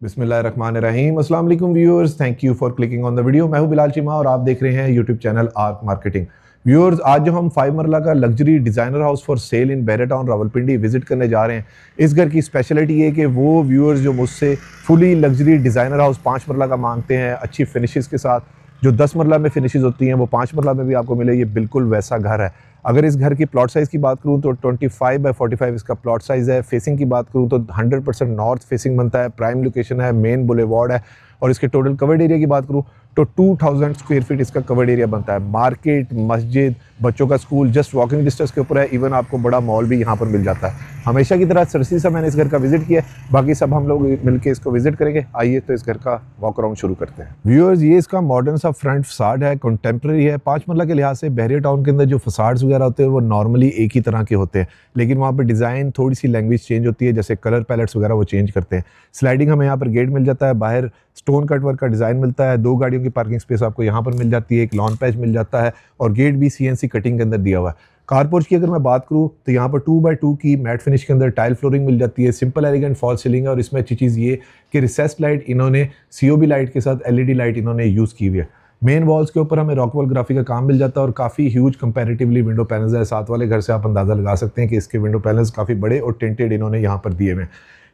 बिस्मिल्लाहिर्रहमानिर्रहीम। अस्सलाम वालेकुम viewers, thank you for clicking on the video. मैं हूं बिलाल चीमा और आप देख रहे हैं YouTube channel Arc Marketing. Viewers, आज जो हम 5 मरला का luxury designer house for sale in Bahria Town Rawalpindi visit करने जा रहे हैं। इस घर की स्पेशलिटी है कि वो व्यूअर्स जो मुझसे fully luxury designer house 5 marla का मांगते हैं, अच्छी फिनिशेस के साथ, जो 10 मरला में फिनिशेस होती हैं वो 5 मरला में भी आपको मिले, ये बिल्कुल वैसा घर है। अगर इस घर की प्लॉट साइज़ की बात करूं तो 25 बाय 45 इसका प्लॉट साइज़ है। फेसिंग की बात करूं तो 100% नॉर्थ फेसिंग बनता है, प्राइम लोकेशन है, मेन बुलेवार्ड है। और इसके टोटल कवर्ड एरिया की बात करूं तो 2000 स्क्वायर फीट इसका कवर्ड एरिया बनता है। मार्केट, मस्जिद, बच्चों का स्कूल जस्ट वॉकिंग डिस्टेंस के ऊपर है। इवन आपको बड़ा मॉल भी यहाँ पर मिल जाता है। हमेशा की तरह सरसी से मैंने इस घर का विजिट किया, बाकी सब हम लोग मिलकर इसको विजिट करेंगे। आइए तो इस घर का वॉक अराउंड शुरू करते हैं। व्यूअर्स, ये इसका मॉडर्न सा फ्रंट फसाड है, कंटेम्प्रेरी है। 5 मरला के लिहाज से बहरा टाउन के अंदर जो फसाड्स वगैरह होते हैं वो नॉर्मली एक ही तरह के होते हैं, लेकिन वहाँ पर डिज़ाइन थोड़ी सी लैंग्वेज चेंज होती है, जैसे कलर पैलेट्स वगैरह वो चेंज करते हैं। स्लाइडिंग हमें यहाँ पर गेट मिल जाता है, बाहर स्टोन कट वर्क का डिज़ाइन मिलता है, 2 गाड़ियों की पार्किंग स्पेस आपको यहाँ पर मिल जाती है, एक लॉन पैच मिल जाता है और गेट भी CNC कटिंग के अंदर दिया हुआ है। कारपोर्च की अगर मैं बात करूँ तो यहाँ पर 2x2 की मैट फिनिश के अंदर टाइल फ्लोरिंग मिल जाती है। सिंपल एलिगेंट फॉल सीलिंग है और इसमें अच्छी चीज़ ये कि रिसेस्ड लाइट इन्होंने COB लाइट के साथ LED लाइट इन्होंने यूज़ की हुई है। मेन वॉल्स के ऊपर हमें रॉकवॉल ग्राफी का काम मिल जाता है और काफ़ी ह्यूज कंपैरेटिवली विंडो पैनल्स है। साथ वाले घर से आप अंदाज़ा लगा सकते हैं कि इसके विंडो पैनल्स काफ़ी बड़े और टिंटेड इन्होंने यहाँ पर दिए हुए हैं।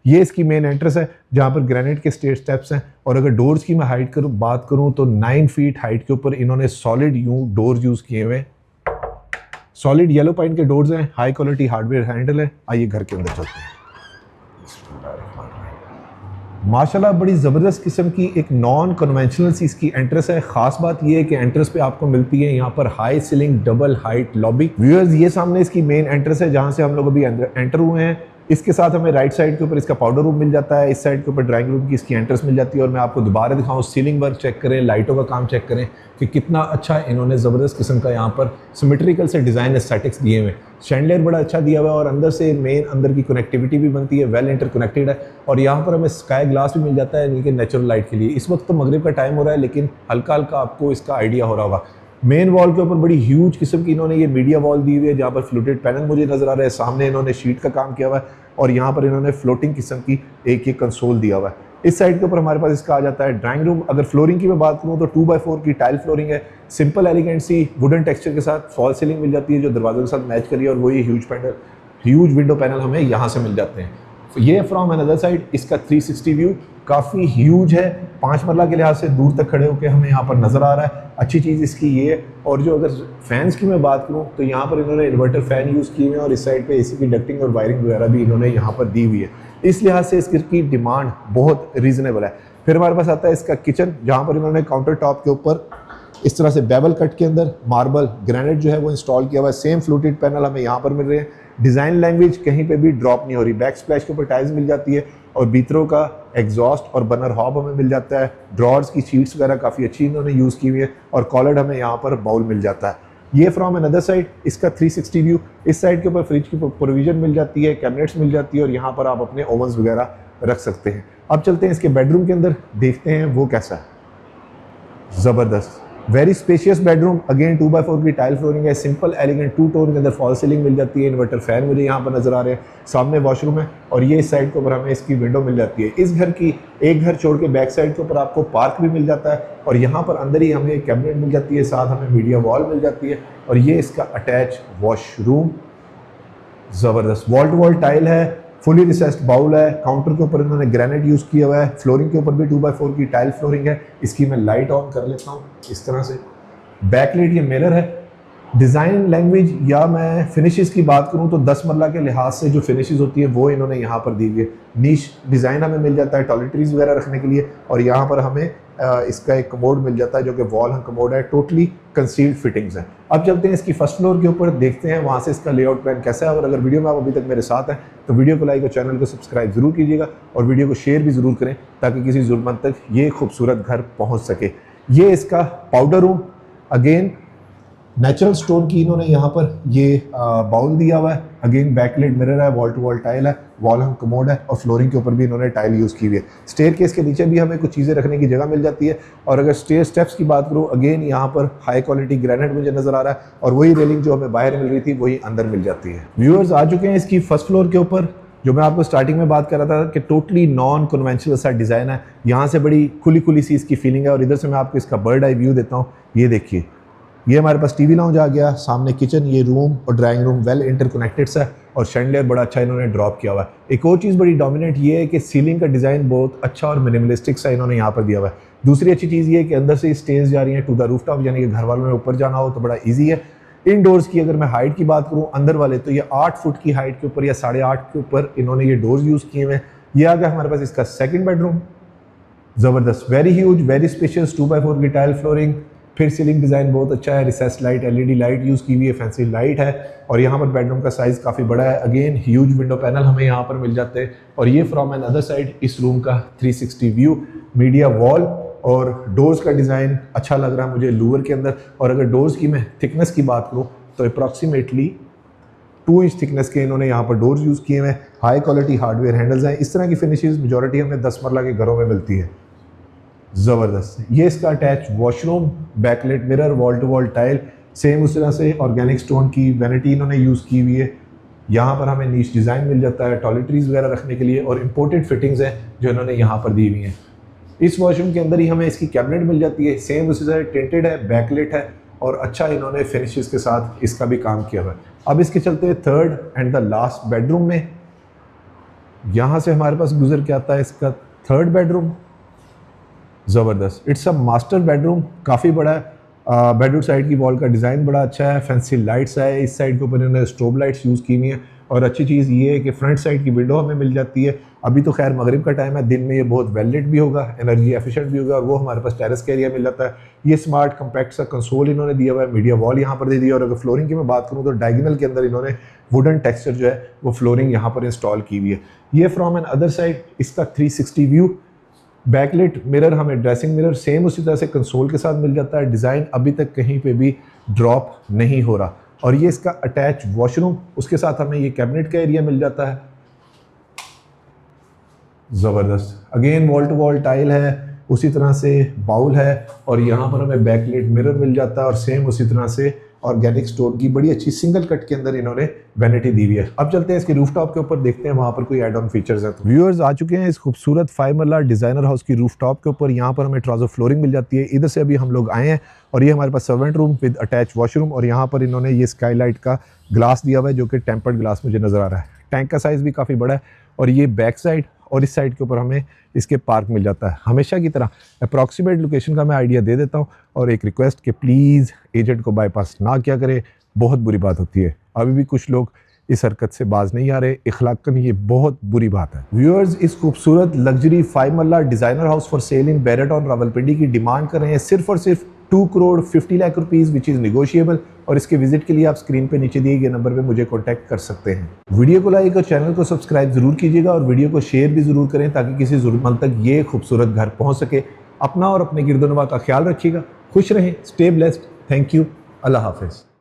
ये इसकी मेन एंट्रेंस है जहाँ पर ग्रेनाइट के स्टेयर स्टेप्स हैं। और अगर डोर्स की मैं बात करूँ तो 9 फीट हाइट के ऊपर इन्होंने सॉलिड डोर्स यूज़ किए हुए हैं। सॉलिड येलो पाइन के डोर्स हैं, हाई क्वालिटी हार्डवेयर हैंडल है। आइए घर के अंदर चलते हैं। माशाल्लाह बड़ी ज़बरदस्त किस्म की एक नॉन कन्वेंशनल सी इसकी एंट्रेंस है। खास बात ये है कि एंट्रेंस पे आपको मिलती है यहाँ पर high ceiling double height lobby. Viewers, ये सामने इसकी मेन एंट्रेंस है जहाँ से हम लोग अभी एंटर हुए हैं। इसके साथ हमें राइट साइड के ऊपर इसका पाउडर रूम मिल जाता है, इस साइड के ऊपर ड्राइंग रूम की इसकी एंट्रेंस मिल जाती है। और मैं आपको दोबारा दिखाऊं, सीलिंग वर्क चेक करें, लाइटों का काम चेक करें कि कितना अच्छा इन्होंने ज़बरदस्त किस्म का यहाँ पर सिमेट्रिकल से डिज़ाइन एस्थेटिक्स दिए हुए हैं। शैंडलियर बड़ा अच्छा दिया हुआ है और अंदर से मेन अंदर की कनेक्टिविटी भी बनती है, वेल इंटरकनेक्टेड है। और यहाँ पर हमें स्काई ग्लास भी मिल जाता है यानी कि नेचुरल लाइट के लिए। इस वक्त तो मगरिब का टाइम हो रहा है, लेकिन हल्का हल्का आपको इसका आइडिया हो रहा होगा। मेन वॉल के ऊपर बड़ी ह्यूज किस्म की इन्होंने ये मीडिया वॉल दी हुई है जहाँ पर फ्लूटेड पैनल मुझे नजर आ रहा है। सामने इन्होंने शीट का काम किया हुआ है और यहाँ पर इन्होंने फ्लोटिंग किस्म की एक कंसोल दिया हुआ है। इस साइड के ऊपर हमारे पास इसका आ जाता है ड्राइंग रूम। अगर फ्लोरिंग की मैं बात करूँ तो 2x4 की टाइल फ्लोरिंग है, सिंपल एलिगेंट सी वुडन टेक्सचर के साथ फॉल सीलिंग मिल जाती है जो दरवाजों के साथ मैच करिए। और वही ह्यूज विंडो पैनल हमें यहाँ से मिल जाते हैं। ये फ्रॉम अनदर साइड इसका 360 व्यू काफ़ी ह्यूज है। 5 मरला के लिहाज से दूर तक खड़े होकर हमें यहाँ पर नज़र आ रहा है। अच्छी चीज़ इसकी ये है। और जो अगर फैंस की मैं बात करूँ तो यहाँ पर इन्होंने इन्वर्टर फ़ैन यूज़ किए हुए हैं और इस साइड पे AC की डक्टिंग और वायरिंग वगैरह भी इन्होंने यहाँ पर दी हुई है। इस लिहाज से इसकी डिमांड बहुत रीज़नेबल है। फिर हमारे पास आता है इसका किचन जहाँ पर इन्होंने काउंटर टॉप के ऊपर इस तरह से बेवल कट के अंदर मार्बल ग्रेनाइट जो है वो इंस्टॉल किया हुआ है। सेम फ्लूटेड पैनल हमें यहाँ पर मिल रहे हैं। डिज़ाइन लैंग्वेज कहीं पे भी ड्रॉप नहीं हो रही। बैक स्प्लैश के ऊपर टाइल्स मिल जाती है और भीतरों का एग्जॉस्ट और बर्नर हॉब हमें मिल जाता है। ड्रॉर्स की शीट्स वगैरह काफ़ी अच्छी इन्होंने यूज़ की हुई है और कॉलर्ड हमें यहाँ पर बाउल मिल जाता है। ये फ्रॉम अनदर साइड इसका 360 व्यू। इस साइड के ऊपर फ्रिज की प्रोविजन मिल जाती है, कैबिनेट्स मिल जाती है और यहाँ पर आप अपने ओवन्स वगैरह रख सकते हैं। अब चलते हैं इसके बेडरूम के अंदर, देखते हैं वो कैसा है। ज़बरदस्त very spacious bedroom. Again 2x4 की टाइल फ्लोरिंग है, सिंपल एलिगेंट 2 टोन के अंदर फॉल सीलिंग मिल जाती है। इन्वर्टर फैन मुझे यहाँ पर नजर आ रहे हैं। सामने वॉशरूम है और ये इस साइड के ऊपर हमें इसकी विंडो मिल जाती है। इस घर की एक घर छोड़ के बैक साइड के ऊपर आपको पार्क भी मिल जाता है और यहाँ पर अंदर ही हमें एक कैबिनेट मिल जाती है, साथ हमें मीडिया वॉल मिल जाती है। और ये इसका अटैच वॉशरूम, ज़बरदस्त वॉल टू वॉल टाइल है, फुली रिसेस्ड बाउल है। काउंटर के ऊपर इन्होंने ग्रेनाइट यूज़ किया हुआ है। फ्लोरिंग के ऊपर भी 2x4 की टाइल फ्लोरिंग है। इसकी मैं लाइट ऑन कर लेता हूँ इस तरह से। बैकलाइट ये मिरर है। डिज़ाइन लैंग्वेज या मैं फिनिशेस की बात करूं तो 10 मरला के लिहाज से जो फिनिशेस होती है वो इन्होंने यहाँ पर दी हुई है। नीश डिज़ाइन हमें मिल जाता है टॉयलेटरीज वगैरह रखने के लिए। और यहाँ पर हमें इसका एक कमोड मिल जाता है जो कि वॉल हंग कमोड है, टोटली कंसील्ड फिटिंग्स है। अब चलते हैं इसकी फर्स्ट फ्लोर के ऊपर, देखते हैं वहाँ से इसका लेआउट प्लान कैसा है। और अगर वीडियो में आप अभी तक मेरे साथ हैं तो वीडियो को लाइक और चैनल को सब्सक्राइब ज़रूर कीजिएगा और वीडियो को शेयर भी ज़रूर करें ताकि किसी ज़रूरतमंद तक ये खूबसूरत घर पहुँच सके। ये इसका powder room, again natural stone की इन्होंने यहाँ पर ये बाउल दिया हुआ है। अगेन बैकलाइट मिरर है, वॉल टू वॉल टाइल है, वॉल हम कमोड है और फ्लोरिंग के ऊपर भी इन्होंने टाइल यूज़ की हुई है। स्टेयर केस के नीचे भी हमें कुछ चीज़ें रखने की जगह मिल जाती है। और अगर स्टेयर स्टेप्स की बात करूँ, अगेन यहाँ पर हाई क्वालिटी ग्रेनाइट मुझे नजर आ रहा है और वही रेलिंग जो हमें बाहर मिल रही थी वही अंदर मिल जाती है। व्यूअर्स आ चुके हैं इसकी फर्स्ट फ्लोर के ऊपर। जो मैं आपको स्टार्टिंग में बात कर रहा था कि टोटली नॉन कन्वेंशनल सा डिज़ाइन है, यहाँ से बड़ी खुली खुली सी इसकी फीलिंग है। और इधर से मैं आपको इसका बर्ड आई व्यू देता हूँ। ये देखिए, ये हमारे पास टीवी लाउंज आ गया, सामने किचन, ये रूम और ड्राइंग रूम वेल इंटरकनेक्टेड सा है और शैंडलियर बड़ा अच्छा इन्होंने ड्रॉप किया हुआ है। एक और चीज़ बड़ी डोमिनेंट ये है कि सीलिंग का डिज़ाइन बहुत अच्छा और मिनिमलिस्टिक सा इन्होंने यहाँ पर दिया हुआ है। दूसरी अच्छी चीज़ ये है कि अंदर से स्टेज जा रही हैं टू द रूफ टॉप, यानी कि घर वालों ने ऊपर जाना हो तो बड़ा ईजी है। इनडोर्स की अगर मैं हाइट की बात करूँ अंदर वाले, तो ये 8 फुट की हाइट के ऊपर या 8.5 के ऊपर इन्होंने ये डोर्स यूज़ किए हुए हैं। ये आ गया हमारे पास इसका सेकंड बेडरूम, ज़बरदस्त, very huge, very spacious, 2x4 की टाइल फ्लोरिंग, फिर सीलिंग डिज़ाइन बहुत अच्छा है, recess light, LED light use की हुई है, फैंसी लाइट है। और यहाँ पर बेडरूम का साइज़ काफ़ी बड़ा है, अगेन ह्यूज विंडो पैनल हमें यहाँ पर मिल जाते हैं। और ये फ्रॉम एन अदर साइड इस रूम का 360 व्यू, मीडिया वॉल और डोर्स का डिज़ाइन अच्छा लग रहा है मुझे लूवर के अंदर। और अगर डोर्स की मैं थिकनेस की बात करूँ तो अप्रॉक्सीमेटली 2 इंच थिकनेस के इन्होंने यहाँ पर डोर्स यूज़ किए हैं। हाई क्वालिटी हार्डवेयर हैंडल्स हैं। इस तरह की फिनिशेस मेजॉरिटी हमें 10 मरला के घरों में मिलती है। ज़बरदस्त। ये इसका attach washroom, backlight mirror, wall to wall tile, same उस तरह से ऑर्गेनिक स्टोन की वैनिटी इन्होंने यूज़ की हुई है। यहाँ पर हमें नीच डिज़ाइन मिल जाता है टॉयलेटरीज वगैरह रखने के लिए, और इम्पोर्टेड फिटिंग्स हैं जो इन्होंने यहाँ पर दी हुई हैं। इस वॉशरूम के अंदर ही हमें इसकी कैबिनेट मिल जाती है, सेम उसी तरह टिंटेड है, बैकलाइट है और अच्छा इन्होंने फिनिशेस के साथ इसका भी काम किया हुआ है। अब इसके चलते हैं third and the last bedroom में। यहाँ से हमारे पास गुजर के आता है इसका थर्ड बेडरूम। ज़बरदस्त, इट्स अ मास्टर बेडरूम, काफ़ी बड़ा है। बेडरूम साइड की वॉल का डिज़ाइन बड़ा अच्छा है, फैंसी लाइट्स है, इस साइड के ऊपर इन्होंने स्ट्रोब लाइट्स यूज़ की हुई हैं। और अच्छी चीज़ ये है कि फ्रंट साइड की विंडो हमें मिल जाती है। अभी तो खैर मगरिब का टाइम है, दिन में ये बहुत वेल लिट भी होगा, एनर्जी एफिशिएंट भी होगा, और वो हमारे पास टेरेस का एरिया मिल जाता है। ये स्मार्ट कम्पैक्ट सा कंसोल इन्होंने दिया हुआ है, मीडिया वॉल यहाँ पर दे दिया। और अगर फ्लोरिंग की मैं बात करूँ तो डायगोनल के अंदर इन्होंने वुडन टेक्सचर जो है वो फ्लोरिंग यहाँ पर इंस्टॉल की हुई है। ये फ्रॉम एन अदर साइड इसका 360 व्यू, बैकलाइट मिरर हमें ड्रेसिंग मिरर सेम उसी तरह से कंसोल के साथ मिल जाता है। डिज़ाइन अभी तक कहीं पे भी ड्रॉप नहीं हो रहा। और ये इसका अटैच वॉशरूम, उसके साथ हमें ये कैबिनेट का एरिया मिल जाता है। ज़बरदस्त, again wall to wall tile है, उसी तरह से बाउल है, और यहाँ पर हमें बैकलाइट मिरर मिल जाता है। और सेम उसी तरह से ऑर्गेनिक स्टोन की बड़ी अच्छी सिंगल कट के अंदर इन्होंने वैनिटी दी हुई है। अब चलते हैं इसके रूफटॉप के ऊपर, देखते हैं वहाँ पर कोई एड ऑन फीचर्स हैं। तो व्यूअर्स आ चुके हैं इस खूबसूरत 5 मरला डिज़ाइनर हाउस की रूफटॉप के ऊपर। यहाँ पर हमें ट्राउजर फ्लोरिंग मिल जाती है। इधर से अभी हम लोग आए हैं और ये हमारे पास servant room with attach washroom, और यहाँ पर इन्होंने ये स्काईलाइट का ग्लास दिया हुआ है जो कि टेम्पर्ड ग्लास मुझे नज़र आ रहा है। टैंक का साइज़ भी काफ़ी बड़ा है। और ये बैक साइड और इस साइड के ऊपर हमें इसके पार्क मिल जाता है। हमेशा की तरह अप्रॉक्सीमेट लोकेशन का मैं आइडिया दे देता हूँ, और एक रिक्वेस्ट कि प्लीज़ एजेंट को बाईपास ना किया करें, बहुत बुरी बात होती है। अभी भी कुछ लोग इस हरकत से बाज नहीं आ रहे, इखलाकन ये बहुत बुरी बात है। व्यूअर्स, इस खूबसूरत लग्जरी 5 मरला डिज़ाइनर हाउस फॉर सेल इन बैरेटॉन रावलपिंडी की डिमांड कर रहे हैं सिर्फ और सिर्फ 2 crore 50 lakh rupees, which is negotiable. और इसके विजिट के लिए आप स्क्रीन पे नीचे दिए गए नंबर पे मुझे कॉन्टैक्ट कर सकते हैं। वीडियो को लाइक और चैनल को सब्सक्राइब जरूर कीजिएगा, और वीडियो को शेयर भी ज़रूर करें ताकि किसी ज़रूरतमंद तक ये खूबसूरत घर पहुँच सके। अपना और अपने गिरदोनवा का ख्याल रखिएगा, खुश रहें, स्टे ब्लेस्ड, थैंक यू, अल्लाह हाफिज़।